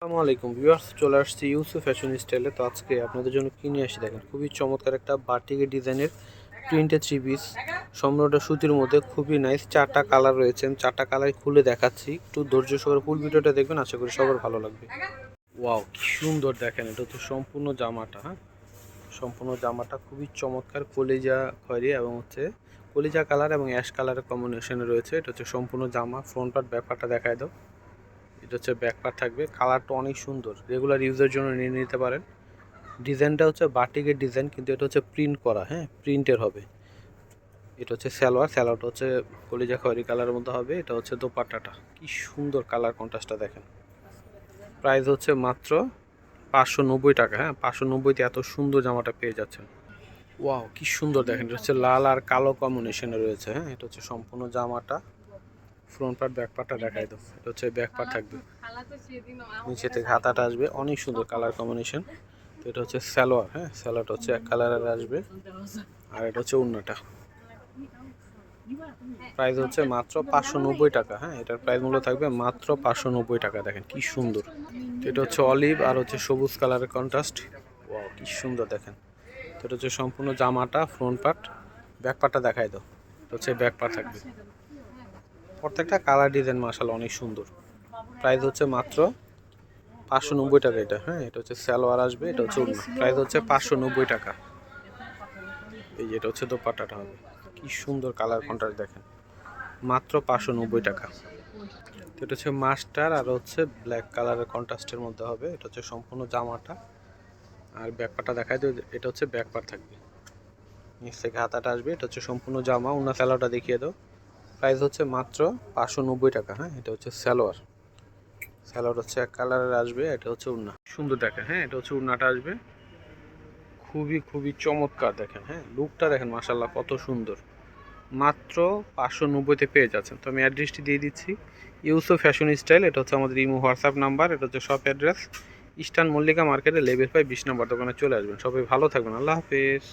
আসসালামু আলাইকুম ভিউয়ার্স, চলে আসছি ইউসুফ ফ্যাশন স্টাইলে। তো আজকে আপনাদের জন্য কিনে আসি, দেখেন খুবই চমৎকার একটা বাটিকের ডিজাইনের প্রিন্টেড থ্রি পিস, সম্পূর্ণটা সুতির মধ্যে, খুবই নাইস। চারটা কালার রয়েছে, আমি চারটা কালার খুলে দেখাচ্ছি, একটু ধৈর্য সহকারে ফুল ভিডিওটা দেখবেন, আশা করি সবার ভালো লাগবে। ওয়াও, কি সুন্দর দেখেন, এটা তো সম্পূর্ণ জামাটা। হ্যাঁ, সম্পূর্ণ জামাটা খুবই চমৎকার, কলিজা খয়েরি এবং কলিজা কালার এবং অ্যাশ কালারের কম্বিনেশনে রয়েছে। এটা হচ্ছে সম্পূর্ণ জামা। ফ্রন্ট পার্ট ব্যাক পার্টটা দেখায় দাও। এটা হচ্ছে ব্যাক পার্ট থাকবে, কালারটা অনেক সুন্দর, রেগুলার ইউজের জন্য নিয়ে নিতে পারেন। ডিজাইনটা হচ্ছে বাটিকের ডিজাইন, কিন্তু এটা হচ্ছে প্রিন্ট করা, হ্যাঁ প্রিন্টের হবে। এটা হচ্ছে স্যালোয়ারটা হচ্ছে কলিজা খয়েরি কালারের মধ্যে হবে। এটা হচ্ছে দোপাট্টাটা, কি সুন্দর কালার কন্ট্রাস্টটা দেখেন। প্রাইস হচ্ছে মাত্র 590 টাকা। হ্যাঁ, 590-তে এত সুন্দর জামাটা পেয়ে যাচ্ছেন। ওয়াও, কি সুন্দর দেখেন, এটা হচ্ছে লাল আর কালো কম্বিনেশনে রয়েছে। হ্যাঁ, এটা হচ্ছে সম্পূর্ণ জামাটা। ফ্রন্ট পার্ট ব্যাক পার্টটা দেখাই দাও। এটা হচ্ছে ব্যাক পার্ট থাকবে, নিচে থেকে হাতাটা আসবে, অনেক সুন্দর কালার কম্বিনেশন। তো এটা হচ্ছে সালোয়ার। হ্যাঁ, সালোয়ারটা হচ্ছে এক কালারের আসবে, আর এটা হচ্ছে ওড়নাটা। প্রাইস হচ্ছে মাত্র 590 টাকা। হ্যাঁ, এটার প্রাইস মূল্য থাকবে মাত্র 590 টাকা। দেখেন কি সুন্দর, তো এটা হচ্ছে অলিভ আর হচ্ছে সবুজ কালারের কন্ট্রাস্ট। ওয়াও, কি সুন্দর দেখেন। তো এটা হচ্ছে সম্পূর্ণ জামাটা, ফ্রন্ট পার্ট, ব্যাক পার্টটা দেখাই দাও। এটা হচ্ছে ব্যাক পার্ট থাকবে, প্রত্যেকটা কালার ডিজাইন মাশাআল্লাহ অনেক সুন্দর। প্রাইস হচ্ছে মাত্র 590 টাকা এটা। হ্যাঁ, এটা হচ্ছে সালোয়ার আসবে, এটা হচ্ছে ওড়না। প্রাইস হচ্ছে 590 টাকা। এই যে এটা হচ্ছে দোপাট্টাটা হবে, কি সুন্দর কালার কন্ট্রাস্ট দেখেন, মাত্র 590 টাকা। তো এটা হচ্ছে মাস্টার আর হচ্ছে ব্ল্যাক কালারের কন্ট্রাস্টের মধ্যে হবে। এটা হচ্ছে সম্পূর্ণ জামাটা, আর ব্যাক পার্টটা দেখাই দিই। এটা হচ্ছে ব্যাক পার্ট থাকবে, নিচ থেকে হাতাটা আসবে। এটা হচ্ছে সম্পূর্ণ জামা। ওড়না সালোয়ারটা দেখিয়ে দাও। প্রাইস হচ্ছে মাত্র 590 টাকা। হ্যাঁ, এটা হচ্ছে সালোয়ার হচ্ছে এক কালারের আসবে। এটা হচ্ছে ওড়না, সুন্দর দেখেন। হ্যাঁ, এটা হচ্ছে ওড়নাটা আসবে, খুবই খুবই চমৎকার দেখেন। হ্যাঁ, লুকটা দেখেন মাশাআল্লাহ কত সুন্দর। মাত্র 590-তে পেয়ে যাচ্ছেন। তো আমি অ্যাড্রেসটি দিয়ে দিচ্ছি, ইউসুফ ফ্যাশন স্টাইল। এটা হচ্ছে আমাদের ইমো হোয়াটসঅ্যাপ নাম্বার। এটা হচ্ছে শপ অ্যাড্রেস ইস্টার্ন মল্লিকা মার্কেটে লেভেল 5 20 নম্বর দোকানে চলে আসবেন। সবাই ভালো থাকবেন, আল্লাহ হাফেজ।